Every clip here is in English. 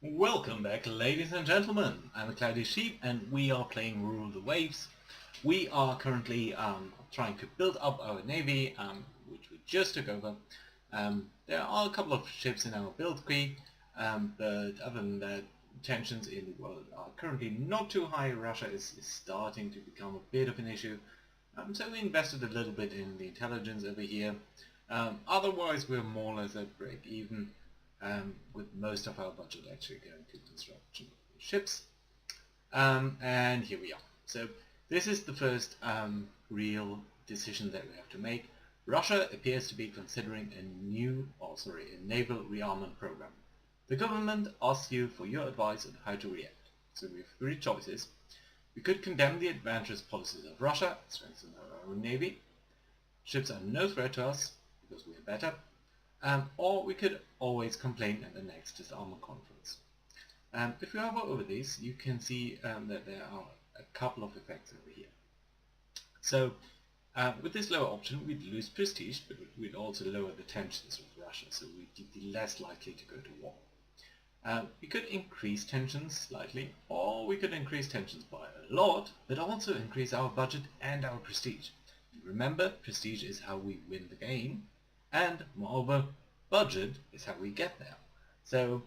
Welcome back, ladies and gentlemen. I'm a Cloudy Sheep and we are playing Rule the Waves. We are currently trying to build up our navy, which we just took over. There are a couple of ships in our build tree, but other than that, tensions in the world are currently not too high. Russia is starting to become a bit of an issue. So we invested a little bit in the intelligence over here. Otherwise, we're more or less at break even with most of our budget actually going to construction ships. And here we are. So this is the first real decision that we have to make. Russia appears to be considering a naval rearmament program. The government asks you for your advice on how to react. So we have three choices. We could condemn the adventurous policies of Russia, strengthen our own navy. Ships are no threat to us because we are better. Or we could always complain at the next disarmament conference. If you hover over these, you can see that there are a couple of effects over here. So with this lower option, we'd lose prestige, but we'd also lower the tensions with Russia, so we'd be less likely to go to war. We could increase tensions slightly, or we could increase tensions by a lot, but also increase our budget and our prestige. And remember, prestige is how we win the game, and moreover, budget is how we get there. So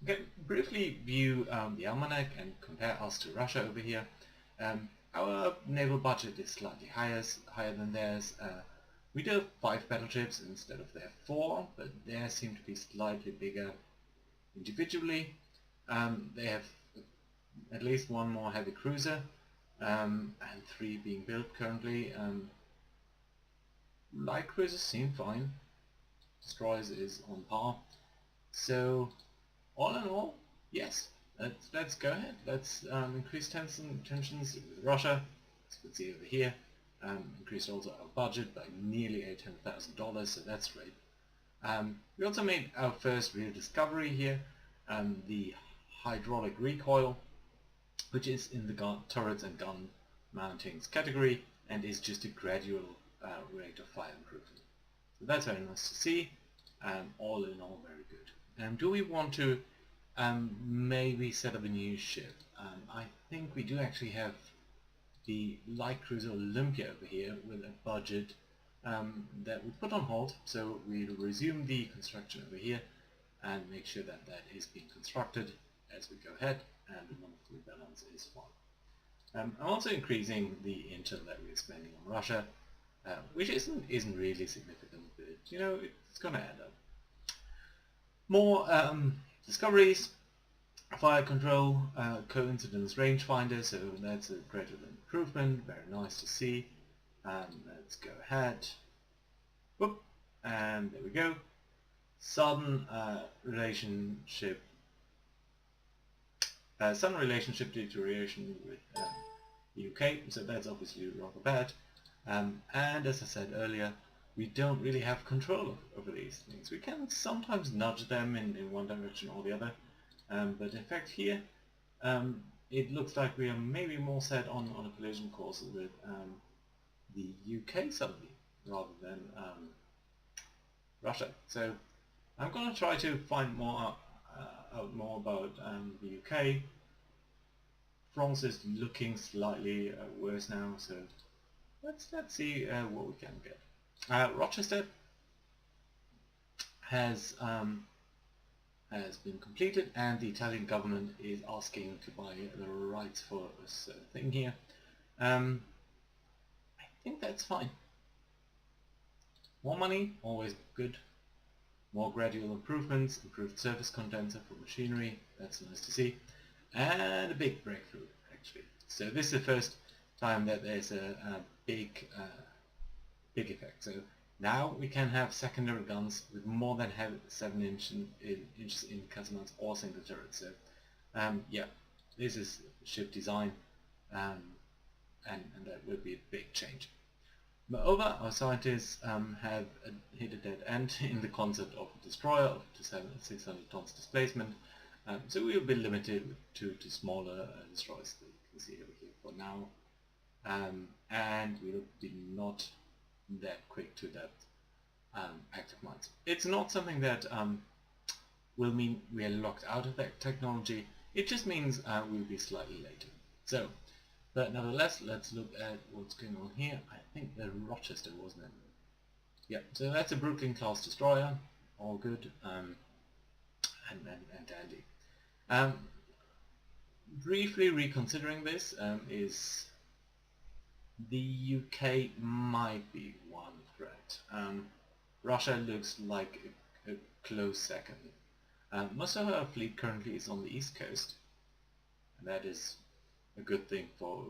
we can briefly view the almanac and compare us to Russia over here. Our naval budget is slightly higher than theirs. We do have 5 battleships instead of their 4, but theirs seem to be slightly bigger individually. They have at least 1 more heavy cruiser and 3 being built currently. Light cruisers seem fine. Destroyers is on par. So all in all, yes, let's go ahead. Let's increase tensions with Russia. As you can see over here, increased also our budget by nearly $800,000, so that's great. We also made our first real discovery here, the hydraulic recoil, which is in the turrets and gun mountings category and is just a gradual rate of fire improvement. So that's very nice to see. All in all, very good. Do we want to maybe set up a new ship? I think we do actually have the light cruiser Olympia over here with a budget that we put on hold. So we'll resume the construction over here and make sure that that is being constructed as we go ahead, and the monthly balance is fine. I'm also increasing the intel that we're spending on Russia, which isn't really significant, but you know, it's gonna add up. More discoveries, fire control, coincidence rangefinder, so that's a gradual improvement, very nice to see. Let's go ahead. Whoop, and there we go. Sudden relationship deterioration with the UK, so that's obviously rather bad. And as I said earlier, we don't really have control over these things. We can sometimes nudge them in one direction or the other, but in fact here it looks like we are maybe more set on a collision course with the UK suddenly rather than Russia. So I'm going to try to find out more about the UK. France is looking slightly worse now, so let's see what we can get. Rochester has been completed, and the Italian government is asking to buy the rights for this thing here. I think that's fine. More money, always good. More gradual improvements, improved surface condenser for machinery, that's nice to see. And a big breakthrough, actually. So this is the first time that there's a big effect. So now we can have secondary guns with more than 7 inches in casemates or single turrets. So yeah, this is ship design, and that will be a big change. Moreover, our scientists have hit a dead end in the concept of a destroyer up to 600 tons displacement, so we will be limited to smaller destroyers that you can see over here for now, and we will be not that quick to adapt active mines. It's not something that will mean we are locked out of that technology. It just means we'll be slightly later. So, but nevertheless, let's look at what's going on here. I think the Rochester, wasn't it? Yeah, so that's a Brooklyn class destroyer. All good and dandy. Briefly reconsidering this is the UK might be one threat. Russia looks like a close second. Most of our fleet currently is on the east coast, and that is a good thing for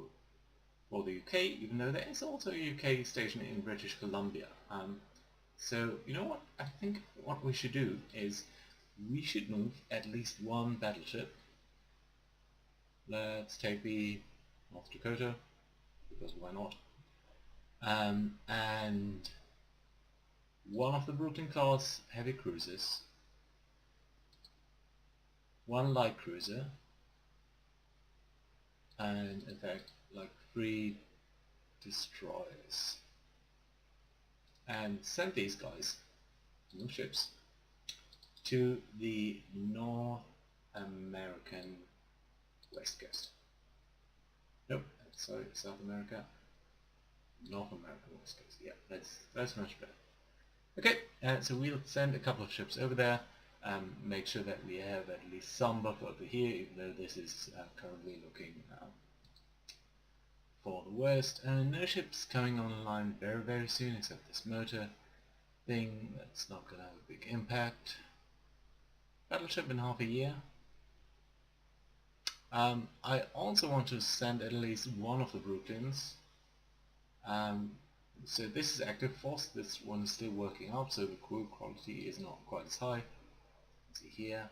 the UK, even though there is also a UK station in British Columbia. So you know what? I think what we should do is we should move at least one battleship. Let's take the North Dakota, because why not? And one of the Brooklyn class heavy cruisers, one light cruiser, and in fact like 3 destroyers, and send these guys, no ships, to the North American west coast. Nope, sorry, South America. North America west coast. Yeah, that's much better. Okay, so we'll send a couple of ships over there. Make sure that we have at least some buffer over here, even though this is currently looking for the worst. No ships coming online very soon, except this motor thing. That's not going to have a big impact. Battleship in half a year. I also want to send at least one of the Brooklyns. So this is active force, this one is still working up, so the crew quality is not quite as high. See here.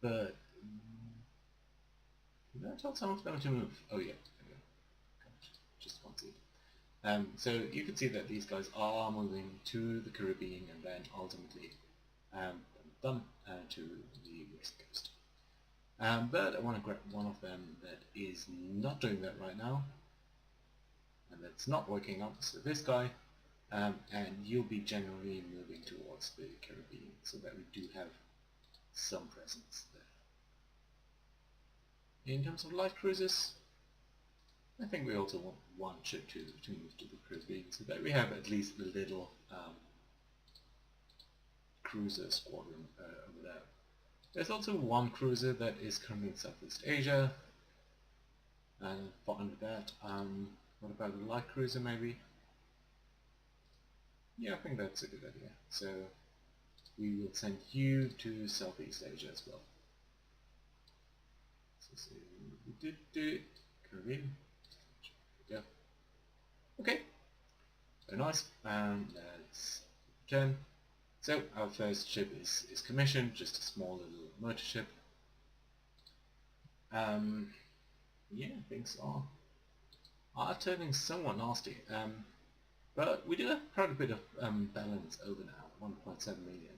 But did I tell some of them to move? Oh yeah, just can't see it. So you can see that these guys are moving to the Caribbean and then ultimately to the west coast. But I want to grab one of them that is not doing that right now, and that's not working up, so this guy, and you'll be generally moving towards the Caribbean so that we do have some presence there. In terms of light cruisers, I think we also want one ship to move to the Caribbean so that we have at least a little cruiser squadron over there. There's also one cruiser that is currently in Southeast Asia, and fine with that. What about a light cruiser maybe? Yeah, I think that's a good idea. So we will send you to Southeast Asia as well. So we did do it. Caribbean. There we go. Okay. Very nice. Let's return. So our first ship is commissioned, just a small little motor ship. Yeah, things are turning somewhat nasty. But we do have quite a bit of balance over now, 1.7 million.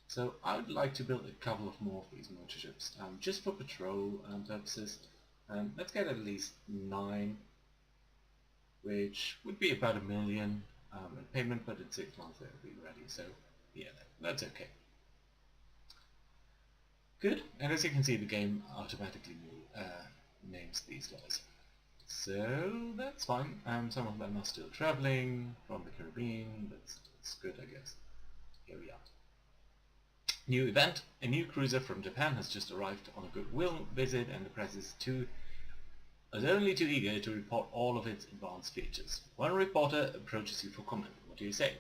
So I would like to build a couple of more of these motor ships, just for patrol purposes. Let's get at least 9, which would be about 1 million in payment, but in 6 months they'll be ready. So yeah, that's okay. Good, and as you can see, the game automatically names these guys. So that's fine. Some of them are still traveling from the Caribbean. That's good, I guess. Here we are. New event. A new cruiser from Japan has just arrived on a goodwill visit, and the press is only too eager to report all of its advanced features. One reporter approaches you for comment. What do you say?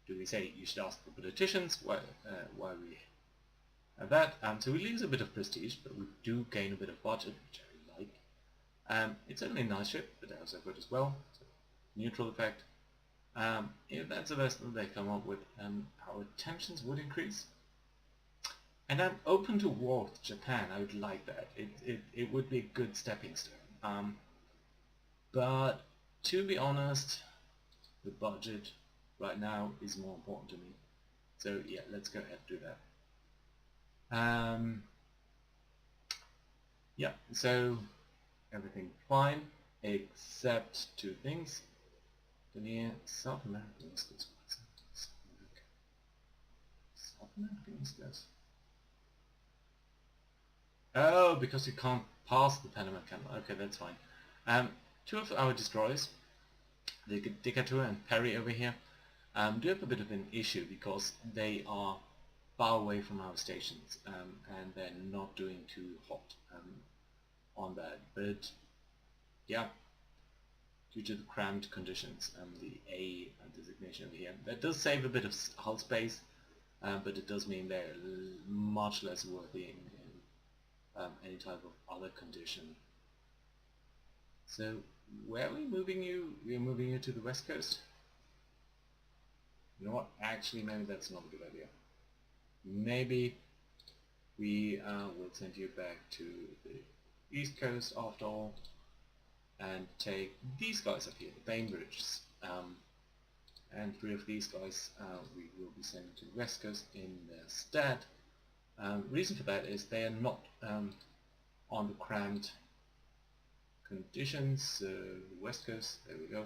Do we say you should ask the politicians why we have that? So we lose a bit of prestige, but we do gain a bit of budget, which I really like. It's only a nice ship, but also good as well. So, neutral effect. If that's the best that they come up with, our tensions would increase. And I'm open to war with Japan. I would like that. It would be a good stepping stone. But to be honest, the budget right now is more important to me. So yeah, let's go ahead and do that. Yeah, so everything fine except 2 things. Then here, South America. Let's go South Goodness knows. Oh, because you can't pass the Panama Canal. Okay, that's fine. Two of our destroyers, the Decatur and Perry over here, do have a bit of an issue because they are far away from our stations, and they're not doing too hot on that. But yeah, due to the cramped conditions, the A designation over here, that does save a bit of hull space, but it does mean they're much less worthy in any type of other condition. So where are we moving you? We're moving you to the west coast? You know what? Actually, maybe that's not a good idea. Maybe we will send you back to the east coast after all, and take these guys up here, the Bainbridges, and 3 of these guys we will be sending to the west coast in their stead. Reason for that is they are not on the cramped conditions. The west coast, there we go.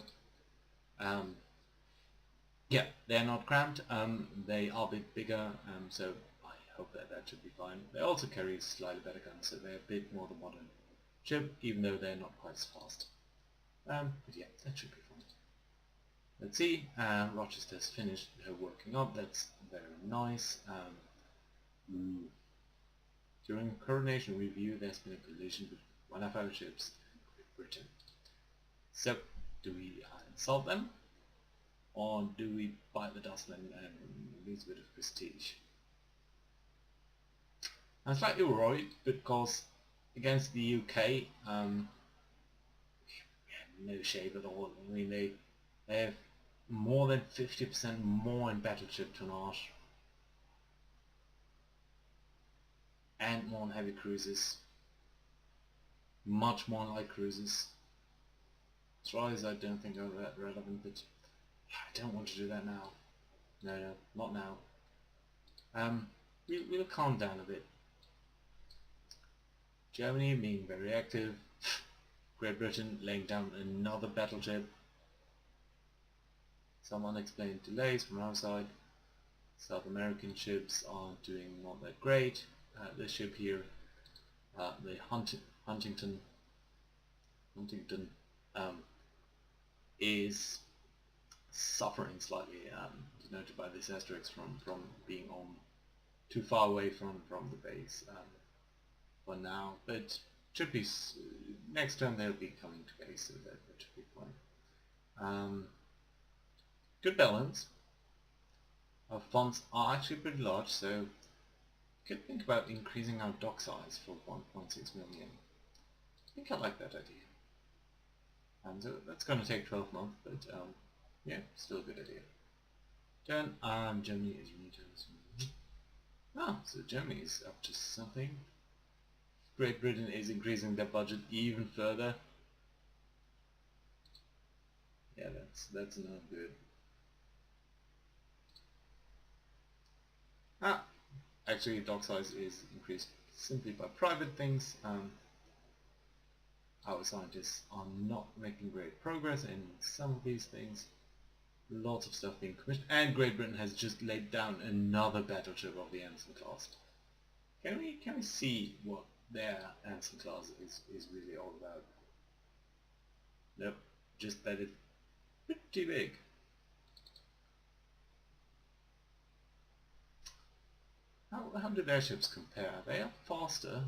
Yeah, they're not cramped. They are a bit bigger, so I hope that should be fine. They also carry slightly better guns, so they're a bit more the modern ship, even though they're not quite as fast. But yeah, that should be fine. Let's see, Rochester's finished her working up. That's very nice. During coordination review, there's been a collision with one of our ships and Great Britain. So, do we insult them, or do we bite the dust and lose a bit of prestige? I'm slightly worried because against the UK, no shave at all. I mean, they have more than 50% more in battleship tonnage and more on heavy cruisers, much more on light cruisers. Destroyers I don't think are that relevant, but I don't want to do that now. No, not now. We'll calm down a bit. Germany being very active, Great Britain laying down another battleship, some unexplained delays from our side. South American ships are doing not that great. This ship here, the Huntington, is suffering slightly, denoted by this asterisk from being on too far away from the base for now, but should be next turn they'll be coming to base, so that should be fine. Good balance. Our funds are actually pretty large, so could think about increasing our dock size for 1.6 million. I think I like that idea. And that's going to take 12 months, but yeah, still a good idea. Then Germany is unit. So Germany is up to something. Great Britain is increasing their budget even further. Yeah, that's not good. Actually, dock size is increased simply by private things. Our scientists are not making great progress in some of these things. Lots of stuff being commissioned, and Great Britain has just laid down another battleship of the Anson class. Can we see what their Anson class is really all about? Nope, just that it's pretty big. How do their ships compare? They are faster,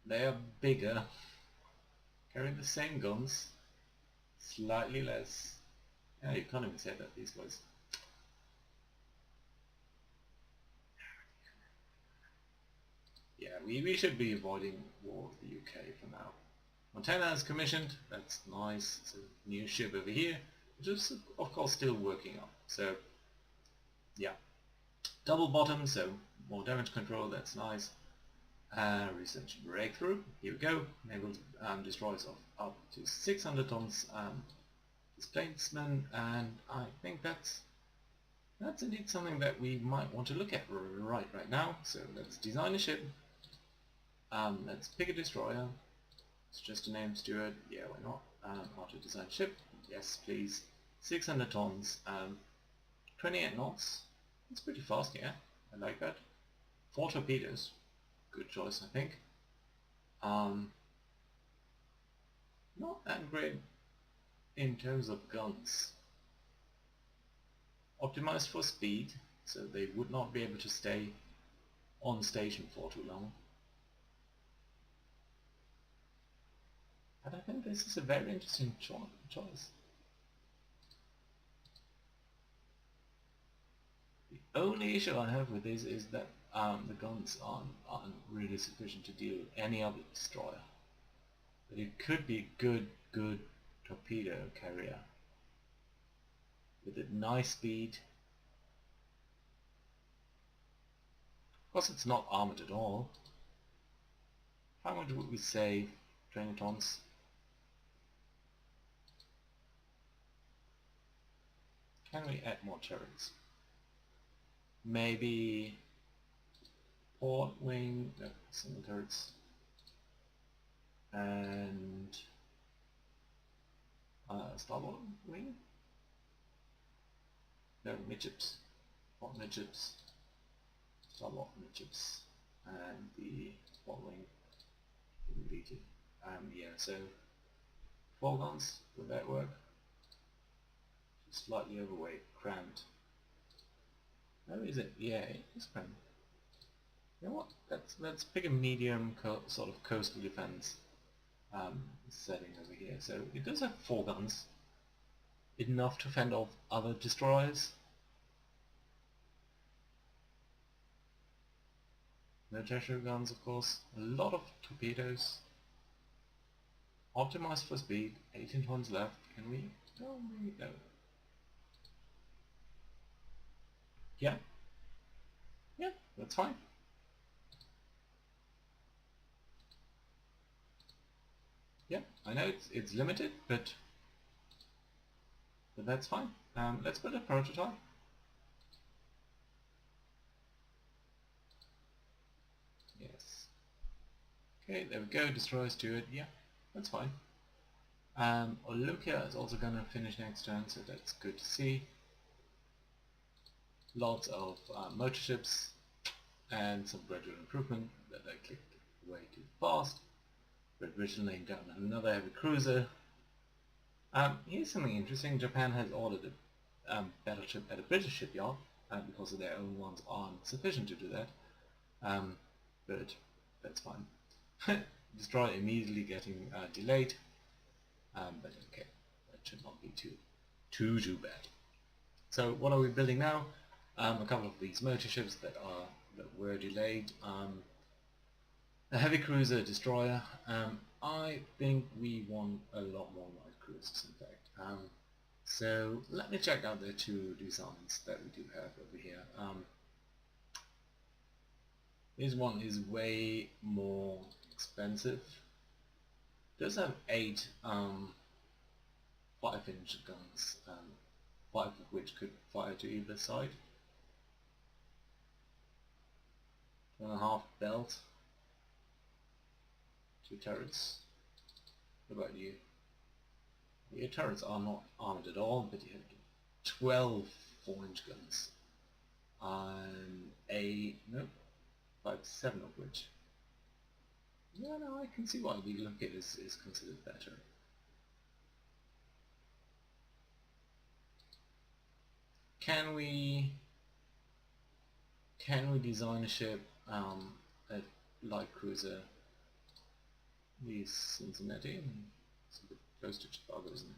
they are bigger, carrying the same guns, slightly less. Yeah, you can't even say that, these guys. Yeah, we should be avoiding war with the UK for now. Montana is commissioned, that's nice. It's a new ship over here, which is of course still working on. So yeah, double bottom, so more damage control, that's nice. Research breakthrough, here we go. Naval destroyers of up to 600 tons displacement, and I think that's indeed something that we might want to look at right now. So let's design a ship. Let's pick a destroyer. It's just a name, Stuart. Yeah, why not? How to design ship? Yes, please. 600 tons. 28 knots. It's pretty fast, yeah. I like that. 4 torpedoes. Good choice, I think. Not that great in terms of guns. Optimized for speed, so they would not be able to stay on station for too long. But I think this is a very interesting choice. The only issue I have with this is that the guns aren't really sufficient to deal with any other destroyer. But it could be a good torpedo carrier with a nice speed. Of course, it's not armored at all. How much would we say 20 tons? Can we add more turrets? Maybe port wing, no, single turrets, and starboard wing? No, midships. Port midships, starboard midships, and the port wing deleted. Yeah, so 4 guns, would that work? Slightly overweight, cramped. Oh, is it? Yeah, it is cramped. You know what? Let's pick a medium sort of coastal defense setting over here. So it does have 4 guns, enough to fend off other destroyers. No tertiary guns, of course. A lot of torpedoes. Optimized for speed. 18 tons left. Can we? No, maybe no. Yeah. Yeah, that's fine. Yeah, I know it's limited, but that's fine. Let's build a prototype. Yes. Okay, there we go. Destroyers do it. Yeah, that's fine. Olympia is also going to finish next turn, so that's good to see. Lots of motor ships and some gradual improvement that I clicked way too fast. But Britain laying down another heavy cruiser. Here's something interesting. Japan has ordered a battleship at a British shipyard because their own ones aren't sufficient to do that. But that's fine. Destroyer immediately getting delayed. But okay, that should not be too bad. So what are we building now? A couple of these motor ships that were delayed. A heavy cruiser destroyer. I think we want a lot more light cruisers, in fact. So let me check out the 2 designs that we do have over here. This one is way more expensive. It does have 8 5-inch guns, 5 of which could fire to either side. 2.5 belt. 2 turrets. What about you? Your turrets are not armored at all, but you have 12 4-inch guns. Nope, 5-7 of which. Yeah, no, I can see why the Olympiad is considered better. Can we design a ship, a light cruiser? The Cincinnati. It's a bit close to Chicago, isn't it?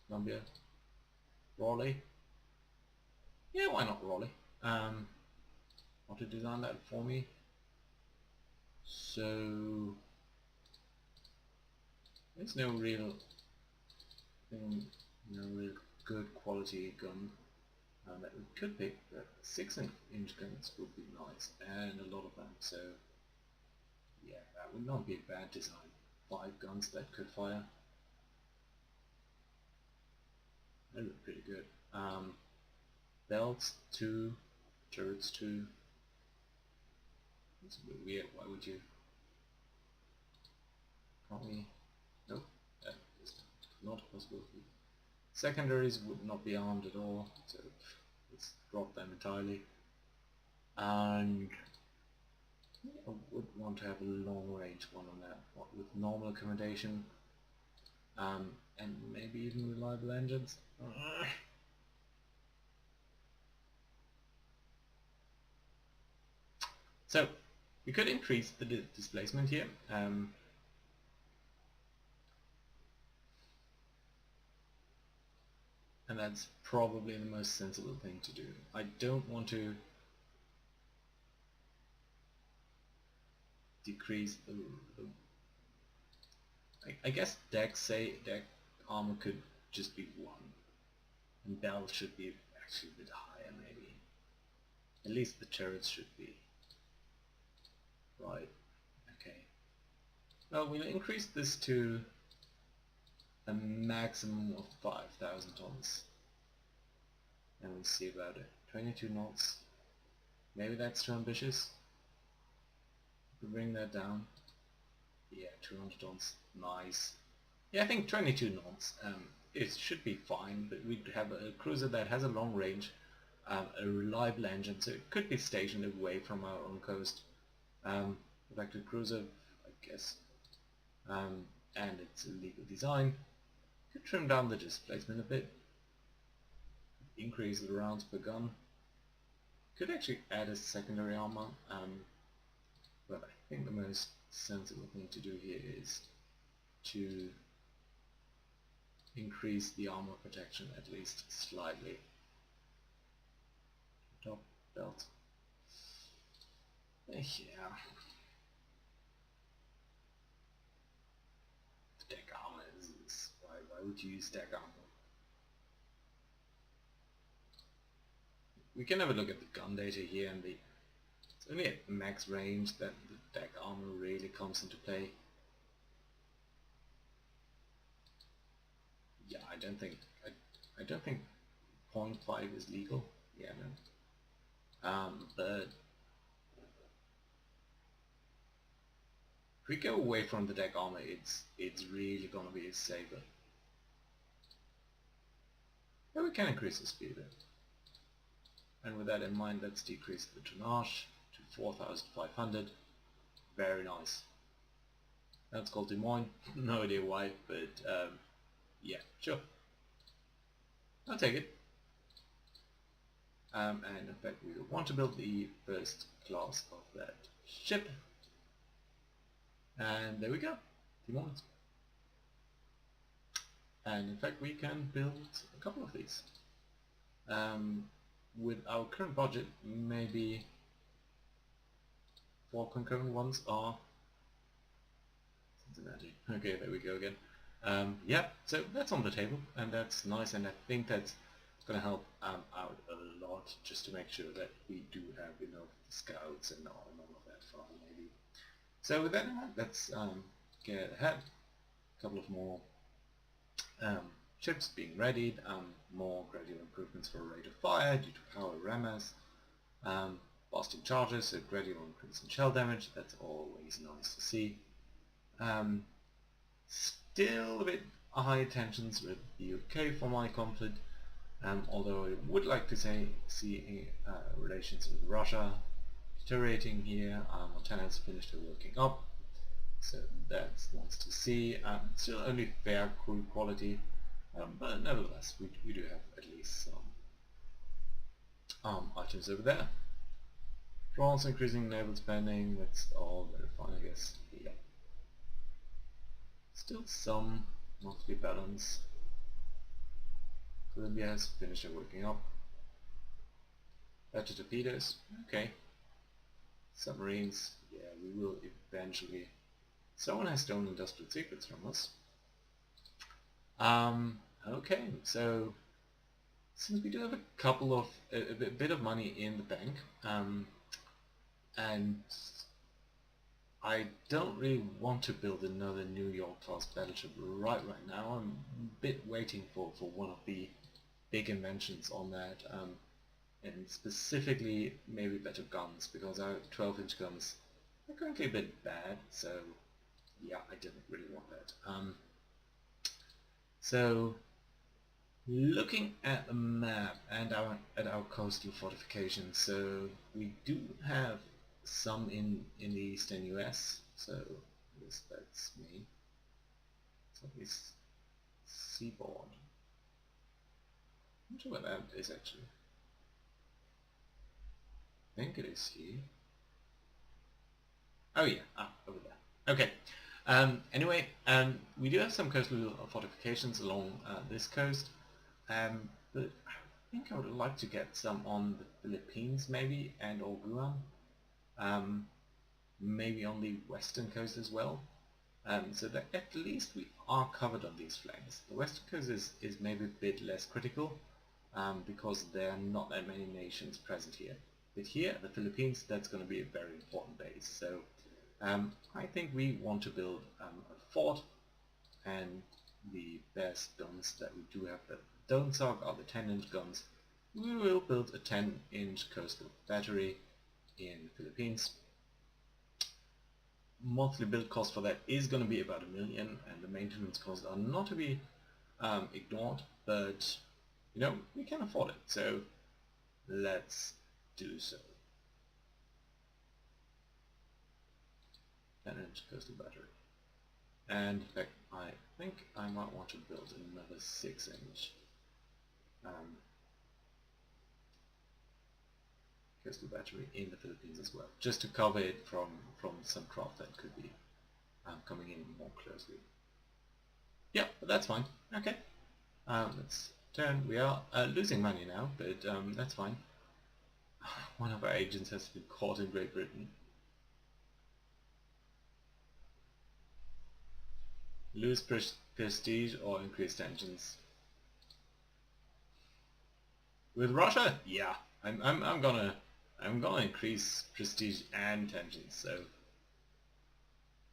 Columbia. Raleigh. Yeah, why not Raleigh? Want to design that for me? So there's no real good quality gun that we could pick, but 6-inch guns would be nice, and a lot of them. So yeah, that would not be a bad design. 5 guns that could fire. They look pretty good. Belts 2, turrets 2. It's a bit weird. Why would you? Can't we? Nope. That is not a possibility. Secondaries would not be armed at all, so let's drop them entirely. And I would want to have a long range one on that, with normal accommodation, and maybe even reliable engines. So we could increase the displacement here. And that's probably the most sensible thing to do. I don't want to decrease the I guess deck armor could just be 1, and bells should be actually a bit higher maybe. At least the turrets should be. Right, okay. Well, we'll increase this to a maximum of 5,000 tons. And we'll see about it. 22 knots. Maybe that's too ambitious. We'll bring that down. Yeah, 200 tons. Nice. Yeah, I think 22 knots. It should be fine, but we have a cruiser that has a long range, a reliable engine, so it could be stationed away from our own coast. Like the cruiser, I guess, and it's a legal design. Could trim down the displacement a bit, increase the rounds per gun. Could actually add a secondary armor, but I think the most sensible thing to do here is to increase the armor protection at least slightly. Top belt. Yeah. Deck armor is why would you use deck armor? We can have a look at the gun data here, and it's only at max range that the deck armor really comes into play. Yeah, I don't think 0.5 is legal. Yeah, no. But if we go away from the deck armor, it's really gonna be a saver. But we can increase the speed a bit. And with that in mind, let's decrease the tonnage to 4,500. Very nice. That's called Des Moines. No idea why, but yeah, sure. I'll take it. And in fact, we want to build the first class of that ship. And there we go, Des Moines. And in fact, we can build a couple of these. With our current budget, maybe 4 concurrent ones are Cincinnati. Okay, there we go again. Yeah, so that's on the table, and that's nice, and I think that's going to help out a lot, just to make sure that we do have enough scouts and all of that for our Navy. So with that in mind, let's get ahead. A couple of more ships being readied, more gradual improvements for rate of fire due to power rammers, blasting charges, so gradual increase in shell damage. That's always nice to see. Still a bit high tensions with the UK for my conflict, although I would like to see relations with Russia deteriorating here. Montana's finished her working up, so that's nice to see. Still only fair crew quality, but nevertheless we do have at least some items over there. France increasing naval spending, that's all very fine, I guess. Yeah. Still some monthly balance. Columbia has finished her working up. Better torpedoes, okay. Submarines, yeah, we will eventually. Someone has stolen industrial secrets from us. Okay, so since we do have a couple of a bit of money in the bank, and I don't really want to build another New York class battleship right now. I'm a bit waiting for one of the big inventions on that, and specifically maybe better guns, because our 12-inch guns are currently a bit bad, so yeah, I didn't really want that. So Looking at the map and at our coastal fortifications, so we do have some in the eastern US. So yes, that's me. So this seaboard. I'm not sure what that is actually. I think it is here. Oh yeah, over there. Okay. Anyway, we do have some coastal fortifications along this coast, but I think I would like to get some on the Philippines maybe, and or Guam. Maybe on the western coast as well. So that at least we are covered on these flanks. The western coast is maybe a bit less critical, because there are not that many nations present here. But here, the Philippines, that's going to be a very important base. So I think we want to build a fort, and the best guns that we do have that don't suck are the 10-inch guns. We will build a 10-inch coastal battery in the Philippines. Monthly build cost for that is going to be about $1 million, and the maintenance costs are not to be ignored, but you know, we can afford it, so let's do so. 10-inch coastal battery. And in fact, I think I might want to build another 6-inch coastal battery in the Philippines as well, just to cover it from some craft that could be coming in more closely. Yeah, but that's fine. Okay, let's turn. We are losing money now, but that's fine. One of our agents has been caught in Great Britain. Lose prestige or increase tensions. With Russia? Yeah, I'm gonna increase prestige and tensions. So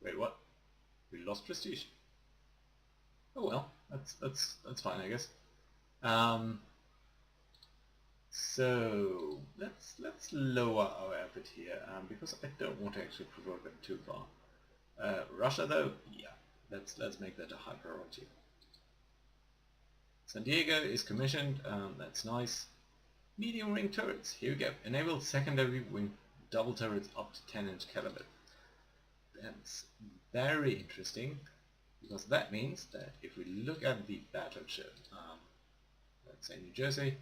wait, what? We lost prestige. Oh well, that's fine, I guess. So let's lower our effort here, because I don't want to actually provoke them too far. Russia though, yeah, let's make that a high priority. San Diego is commissioned, that's nice. Medium ring turrets, here we go. Enable secondary wing double turrets up to 10-inch caliber. That's very interesting, because that means that if we look at the battleship, let's say New Jersey,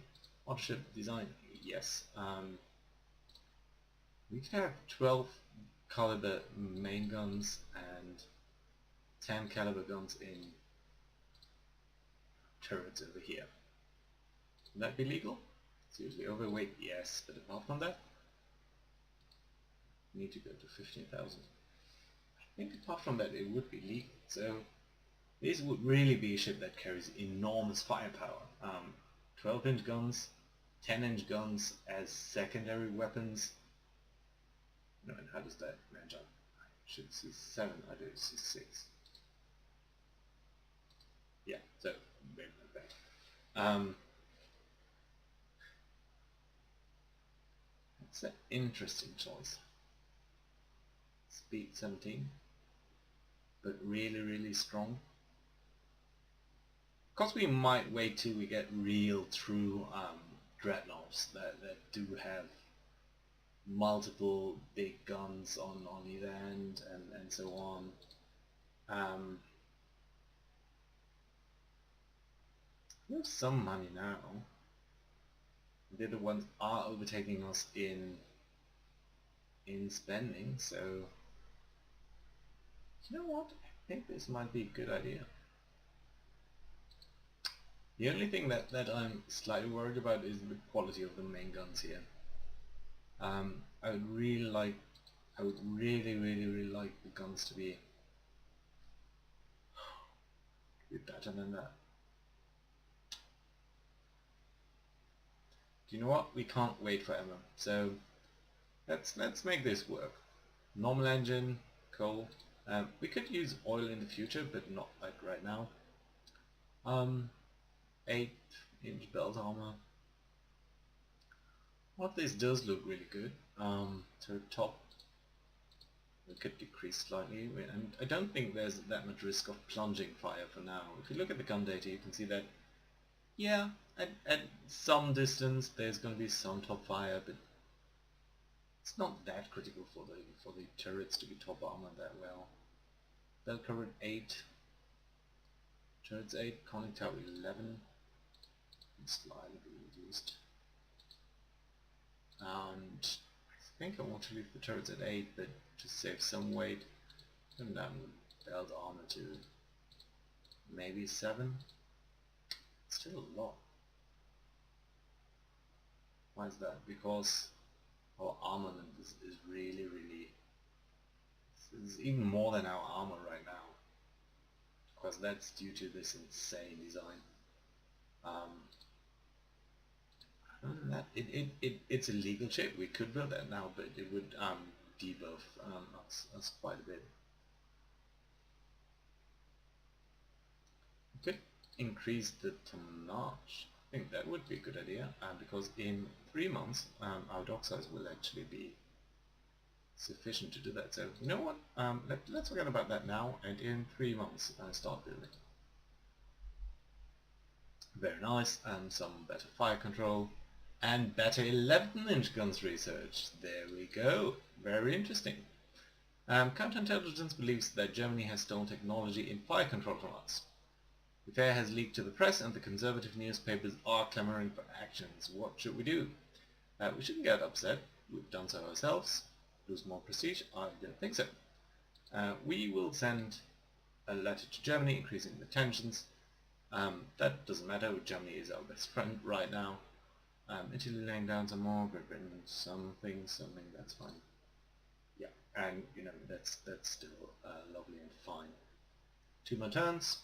battleship design, yes. We could have 12 caliber main guns and 10 caliber guns in turrets over here. Would that be legal? Seriously, overweight, yes, but apart from that, we need to go to 15,000. I think apart from that it would be legal, so this would really be a ship that carries enormous firepower. 12-inch guns, 10-inch guns as secondary weapons. No, and how does that match up? I should see 7, I do see 6. Yeah, so maybe not bad. That's an interesting choice. Speed 17, but really strong. Of course, we might wait till we get real true dreadnoughts that do have multiple big guns on either end and so on. We have some money now. The other ones are overtaking us in spending, so you know what? I think this might be a good idea. The only thing that I'm slightly worried about is the quality of the main guns here. I would really like, really like the guns to be better than that. Do you know what? We can't wait forever. So let's make this work. Normal engine, coal. We could use oil in the future, but not like right now. 8-inch belt armor. What this does look really good. To top, we could decrease slightly, and I don't think there's that much risk of plunging fire for now. If you look at the gun data, you can see that Yeah, at some distance there's going to be some top fire, but it's not that critical for the turrets to be top armored that well. Bell covered 8, turrets 8, conning tower 11, and slightly reduced. And I think I want to leave the turrets at 8, but to save some weight, turn down the belt armor to maybe 7. Still a lot. Why is that? Because our armament is really, is even more than our armor right now. Because that's due to this insane design. Other than that, it's a legal ship. We could build that now, but it would debuff us quite a bit. We could increase the tonnage. I think that would be a good idea, because in 3 months our dock size will actually be sufficient to do that. So you know what? Let's forget about that now, and in 3 months start building. Very nice, and some better fire control, and better 11-inch guns research. There we go. Very interesting. Counterintelligence believes that Germany has stolen technology in fire control from us. The affair has leaked to the press, and the conservative newspapers are clamoring for actions. What should we do? We shouldn't get upset. We've done so ourselves. Lose more prestige? I don't think so. We will send a letter to Germany increasing the tensions. That doesn't matter. Germany is our best friend right now. Italy laying down some more. Great Britain something. That's fine. Yeah, and you know that's still lovely and fine. 2 more turns.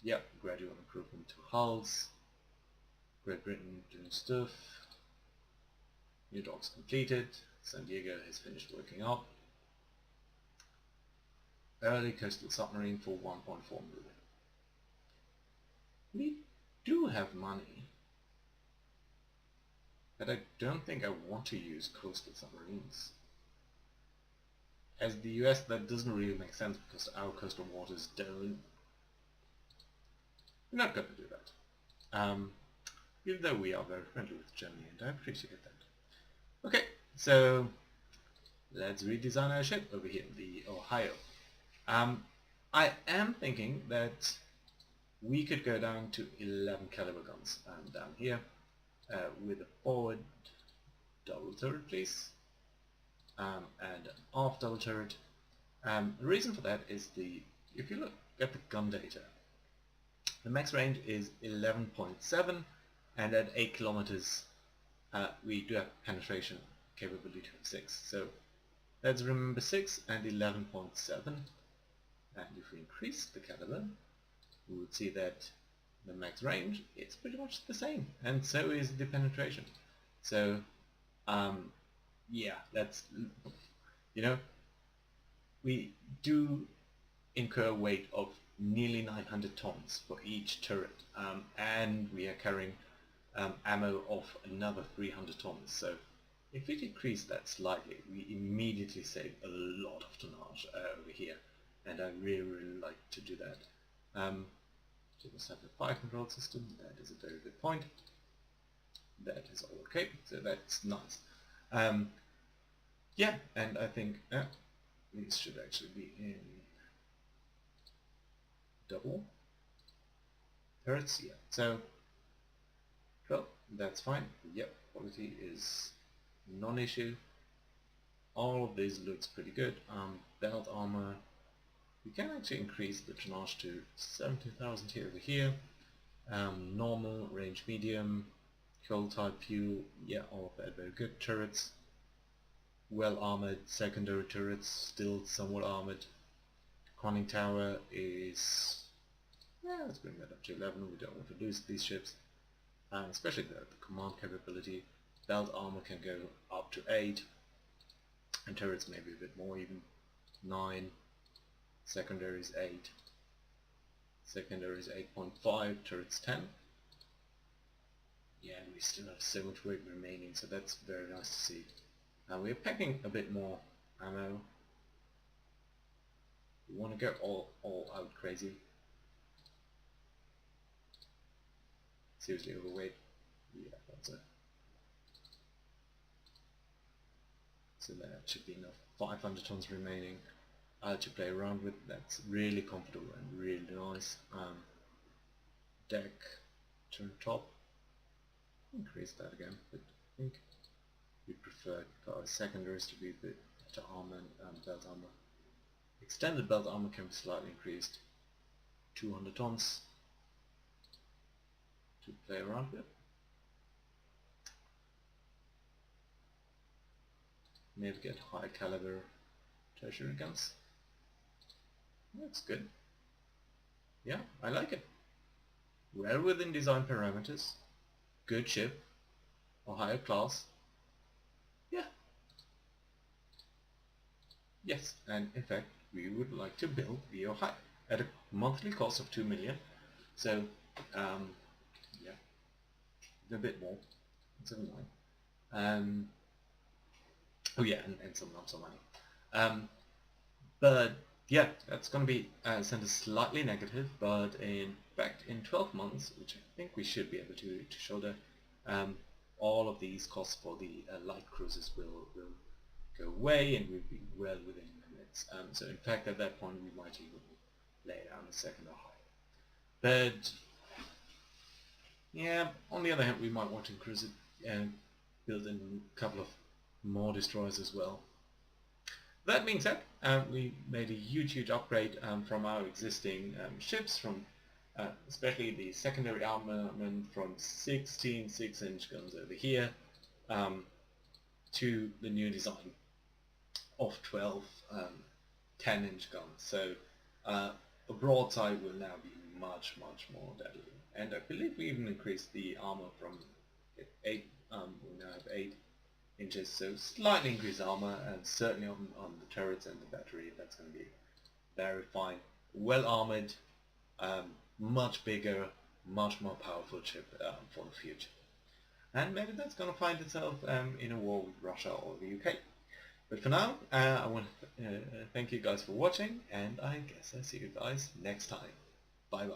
Yep, gradual improvement to hulls. Great Britain doing stuff. New docks completed. San Diego has finished working up. Early coastal submarine for 1.4 million. We do have money, but I don't think I want to use coastal submarines. As the US, that doesn't really make sense because our coastal waters don't. We're not going to do that. Even though we are very friendly with Germany, and I appreciate that. Okay, so let's redesign our ship over here, the Ohio. I am thinking that we could go down to 11 caliber guns down here with a forward double turret, please, and an aft double turret. The reason for that is if you look at the gun data, the max range is 11.7, and at 8 kilometers we do have penetration capability of 6. So let's remember 6 and 11.7, and if we increase the caliber, we would see that the max range is pretty much the same, and so is the penetration. So yeah, that's, you know, we do incur weight of nearly 900 tons for each turret, and we are carrying ammo of another 300 tons. So if we decrease that slightly, we immediately save a lot of tonnage over here, and I really like to do that. So we have a fire control system. That is a very good point. That is all okay, so that's nice. Yeah, and I think these should actually be in double turrets. Yeah, so well, that's fine. Yep, quality is non-issue. All of this looks pretty good. Belt armor, we can actually increase the tonnage to 70,000 here over here. Normal, range medium, coal type fuel, yeah, all of that very good. Turrets, well armored. Secondary turrets, still somewhat armored. Conning tower is, yeah, let's bring that up to 11. We don't want to lose these ships, especially the command capability. Belt armor can go up to 8, and turrets maybe a bit more, even 9. Secondaries 8. Secondaries 8.5, turrets 10. Yeah, and we still have so much weight remaining, so that's very nice to see. We're packing a bit more ammo. We want to go all out crazy. seriously overweight. Yeah, that's it. So that should be enough. 500 tons remaining to play around with. That's really comfortable and really nice. Deck, turn top. Increase that again, but I think we prefer our secondaries to be a bit better armor and belt armor. Extended belt armor can be slightly increased. 200 tons to play around with. Maybe get high caliber tertiary guns. That's good. Yeah, I like it. Well within design parameters. Good ship. Or higher class. Yeah. Yes, and in fact we would like to build VO high at a monthly cost of 2 million. So yeah, a bit more. 7.9. Oh yeah, and some lumps of money. But yeah, that's going to be sent as slightly negative, but in fact in 12 months, which I think we should be able to show that, all of these costs for the light cruisers will go away and we'll be well within limits. So in fact at that point we might even lay down a second or higher. But yeah, on the other hand we might want to cruise it and build in a couple of more destroyers as well. That being said, we made a huge upgrade from our existing ships, from especially the secondary armament from 16 6-inch guns over here to the new design of 12 10-inch guns. So the broadside will now be much more deadly. And I believe we even increased the armor from 8, we now have 8 inches, so slightly increased armor, and certainly on the turrets and the battery that's going to be very fine. Well armored, much bigger, much more powerful ship for the future. And maybe that's going to find itself in a war with Russia or the UK. But for now, I want to thank you guys for watching, and I guess I'll see you guys next time. Bye bye.